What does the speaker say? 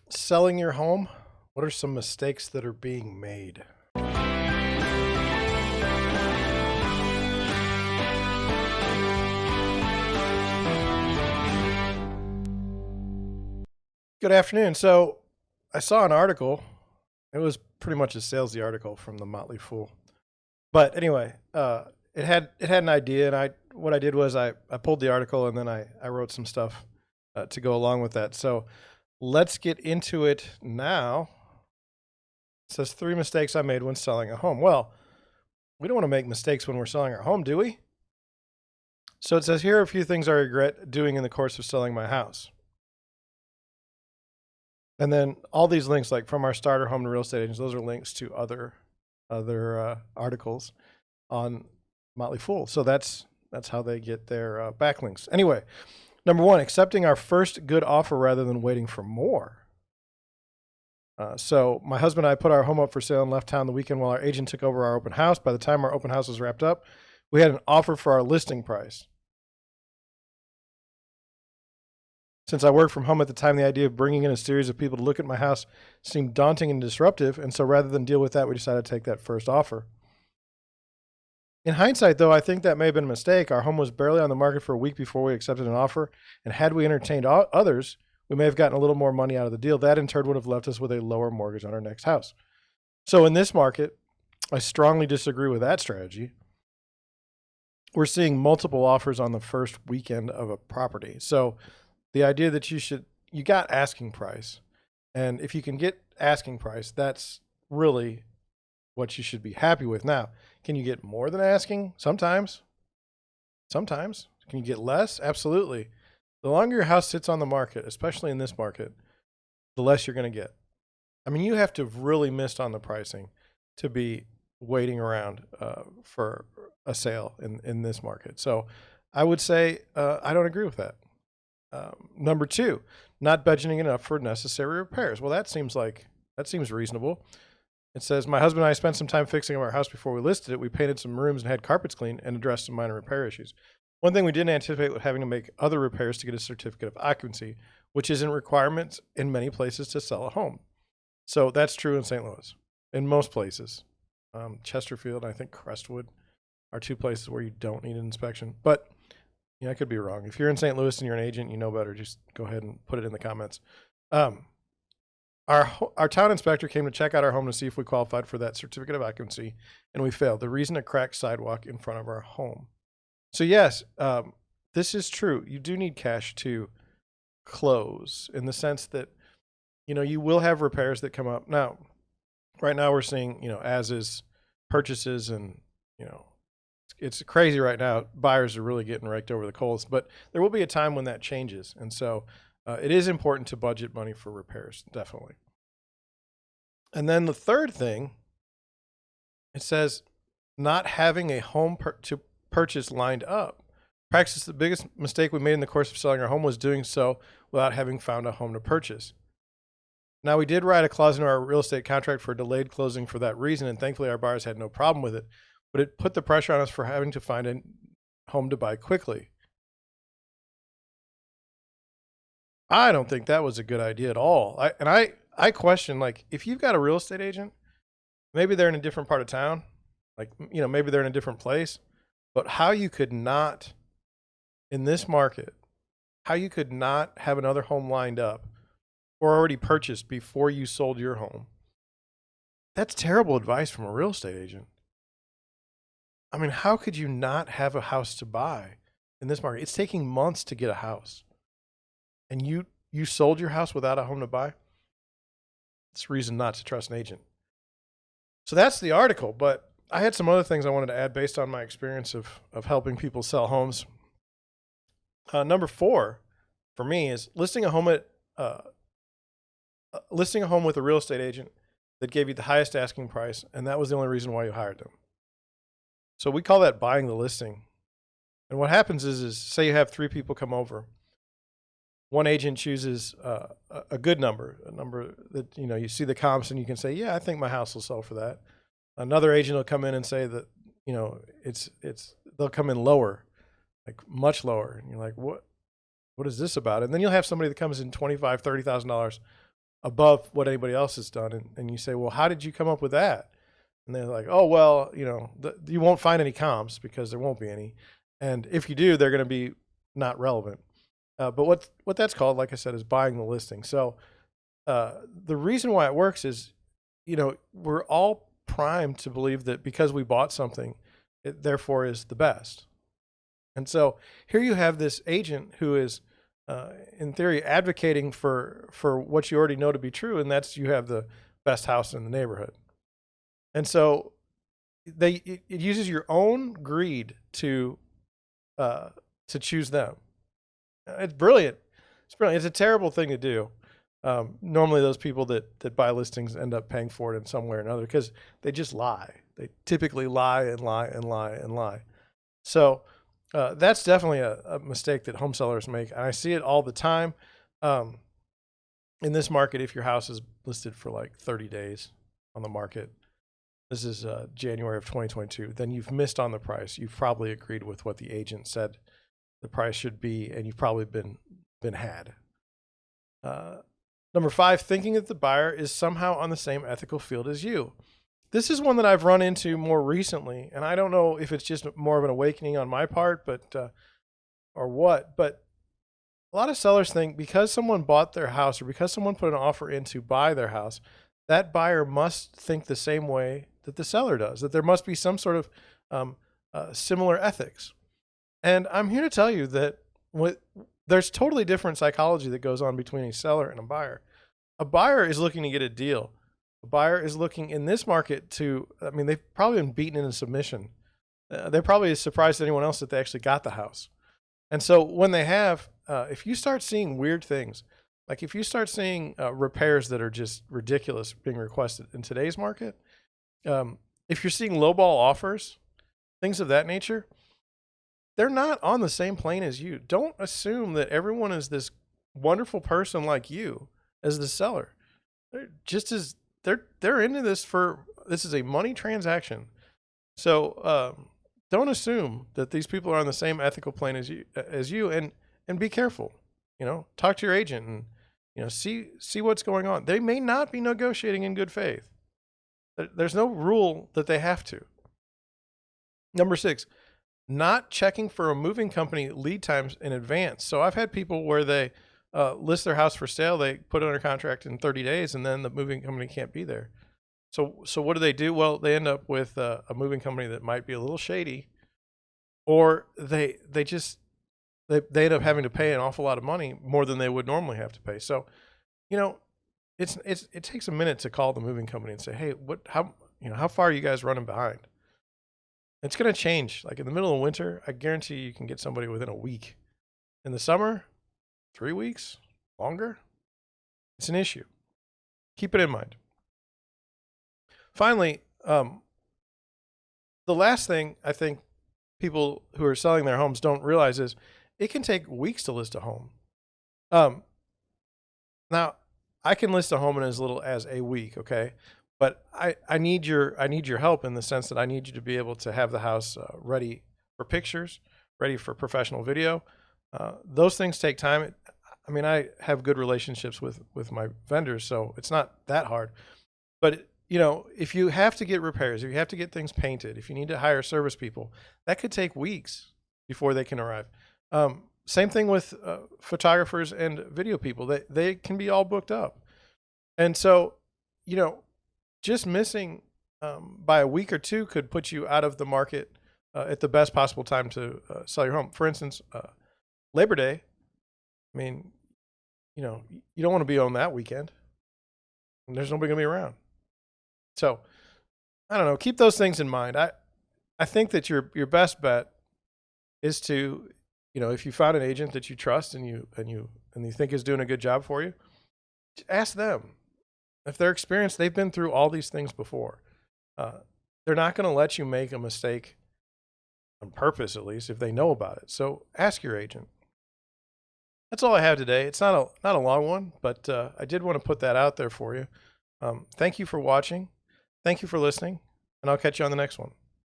selling your home, what are some mistakes that are being made? Good afternoon. So I saw an article. It was pretty much a salesy article from the Motley Fool. But anyway, it had an idea, and what I did was I pulled the article and then I wrote some stuff to go along with that. So let's get into it now. It says 3 mistakes I made when selling a home. Well, we don't want to make mistakes when we're selling our home, do we? So it says here are a few things I regret doing in the course of selling my house. And then all these links, like from our starter home to real estate agents, those are links to other articles on Motley Fool. So that's how they get their backlinks. Anyway, number 1, accepting our first good offer rather than waiting for more. So my husband and I put our home up for sale and left town the weekend while our agent took over our open house. By the time our open house was wrapped up, we had an offer for our listing price. Since I worked from home at the time, the idea of bringing in a series of people to look at my house seemed daunting and disruptive, and so rather than deal with that, we decided to take that first offer. In hindsight, though, I think that may have been a mistake. Our home was barely on the market for a week before we accepted an offer, and had we entertained others, we may have gotten a little more money out of the deal. That, in turn, would have left us with a lower mortgage on our next house. So in this market, I strongly disagree with that strategy. We're seeing multiple offers on the first weekend of a property. So the idea that you got asking price, and if you can get asking price, that's really what you should be happy with. Now, can you get more than asking? Sometimes. Sometimes. Can you get less? Absolutely. The longer your house sits on the market, especially in this market, the less you're going to get. I mean, you have to have really missed on the pricing to be waiting around for a sale in this market. So I would say I don't agree with that. Number 2, not budgeting enough for necessary repairs. Well, that seems reasonable. It says, my husband and I spent some time fixing up our house before we listed it. We painted some rooms and had carpets cleaned and addressed some minor repair issues. One thing we didn't anticipate was having to make other repairs to get a certificate of occupancy, which isn't requirements in many places to sell a home. So that's true in St. Louis, in most places. Chesterfield, and I think Crestwood are 2 places where you don't need an inspection. But I could be wrong. If you're in St. Louis and you're an agent, you know better, just go ahead and put it in the comments. Our town inspector came to check out our home to see if we qualified for that certificate of occupancy, and we failed. The reason, a cracked sidewalk in front of our home. So yes, this is true. You do need cash to close, in the sense that, you will have repairs that come up. Now, right now we're seeing, as is purchases, and, it's crazy right now. Buyers are really getting raked over the coals, but there will be a time when that changes. And so it is important to budget money for repairs, definitely. And then the third thing, it says not having a home to purchase lined up. Practice, the biggest mistake we made in the course of selling our home was doing so without having found a home to purchase. Now, we did write a clause into our real estate contract for delayed closing for that reason, and thankfully our buyers had no problem with it. But it put the pressure on us for having to find a home to buy quickly. I don't think that was a good idea at all. I question, like, if you've got a real estate agent, maybe they're in a different part of town, like, maybe they're in a different place, but how you could not, in this market, how you could not have another home lined up or already purchased before you sold your home. That's terrible advice from a real estate agent. I mean, how could you not have a house to buy in this market? It's taking months to get a house, and you sold your house without a home to buy. It's reason not to trust an agent. So that's the article, but I had some other things I wanted to add based on my experience of helping people sell homes. Number 4 for me is listing a home with a real estate agent that gave you the highest asking price, and that was the only reason why you hired them. So we call that buying the listing. And what happens is say you have 3 people come over. One agent chooses a good number, a number that, you see the comps and you can say, yeah, I think my house will sell for that. Another agent will come in and say that, they'll come in lower, like much lower. And you're like, what is this about? And then you'll have somebody that comes in $25,000, $30,000 above what anybody else has done. And you say, well, how did you come up with that? And they're like, oh, well, you won't find any comps because there won't be any. And if you do, they're going to be not relevant. But what that's called, like I said, is buying the listing. So the reason why it works is, we're all primed to believe that because we bought something, it therefore is the best. And so here you have this agent who is, in theory, advocating for what you already know to be true, and that's you have the best house in the neighborhood. And so it uses your own greed to choose them. It's brilliant. It's brilliant. It's a terrible thing to do. Normally those people that buy listings end up paying for it in some way or another because they just lie. They typically lie and lie and lie and lie. So that's definitely a mistake that home sellers make. And I see it all the time. In this market, if your house is listed for like 30 days on the market, this is January of 2022, then you've missed on the price. You've probably agreed with what the agent said the price should be, and you've probably been had. Number 5, thinking that the buyer is somehow on the same ethical field as you. This is one that I've run into more recently, and I don't know if it's just more of an awakening on my part, but or what. But a lot of sellers think because someone bought their house or because someone put an offer in to buy their house, that buyer must think the same way that the seller does, that there must be some sort of similar ethics. And I'm here to tell you that there's totally different psychology that goes on between a seller and a buyer. A buyer is looking to get a deal. A buyer is looking in this market they've probably been beaten into submission. They're probably as surprised as anyone else that they actually got the house. And so when they have, if you start seeing weird things, like if you start seeing repairs that are just ridiculous being requested in today's market, if you're seeing lowball offers, things of that nature, they're not on the same plane as you. Don't assume that everyone is this wonderful person like you as the seller. They're just as they're into this this is a money transaction. So don't assume that these people are on the same ethical plane as you and be careful. Talk to your agent and see what's going on. They may not be negotiating in good faith. There's no rule that they have to. Number 6, not checking for a moving company lead times in advance. So I've had people where they list their house for sale, they put it under contract in 30 days, and then the moving company can't be there. So what do? Well, they end up with a moving company that might be a little shady, or they end up having to pay an awful lot of money, more than they would normally have to pay. So, it takes a minute to call the moving company and say, hey, how far are you guys running behind? It's going to change. Like in the middle of winter, I guarantee you can get somebody within a week. In the summer, 3 weeks, longer. It's an issue. Keep it in mind. Finally, the last thing I think people who are selling their homes don't realize is it can take weeks to list a home. Now, I can list a home in as little as a week, okay? But I need your help in the sense that I need you to be able to have the house ready for pictures, ready for professional video. Those things take time. I have good relationships with my vendors, so it's not that hard. But if you have to get repairs, if you have to get things painted, if you need to hire service people, that could take weeks before they can arrive. Same thing with photographers and video people. They can be all booked up. And so, just missing by a week or two could put you out of the market at the best possible time to sell your home. For instance, Labor Day, you don't want to be on that weekend. And there's nobody going to be around. So, I don't know. Keep those things in mind. I think that your best bet is to, if you found an agent that you trust and you think is doing a good job for you, ask them. If they're experienced, they've been through all these things before. They're not going to let you make a mistake on purpose, at least if they know about it. So ask your agent. That's all I have today. It's not a long one, but I did want to put that out there for you. Thank you for watching. Thank you for listening, and I'll catch you on the next one.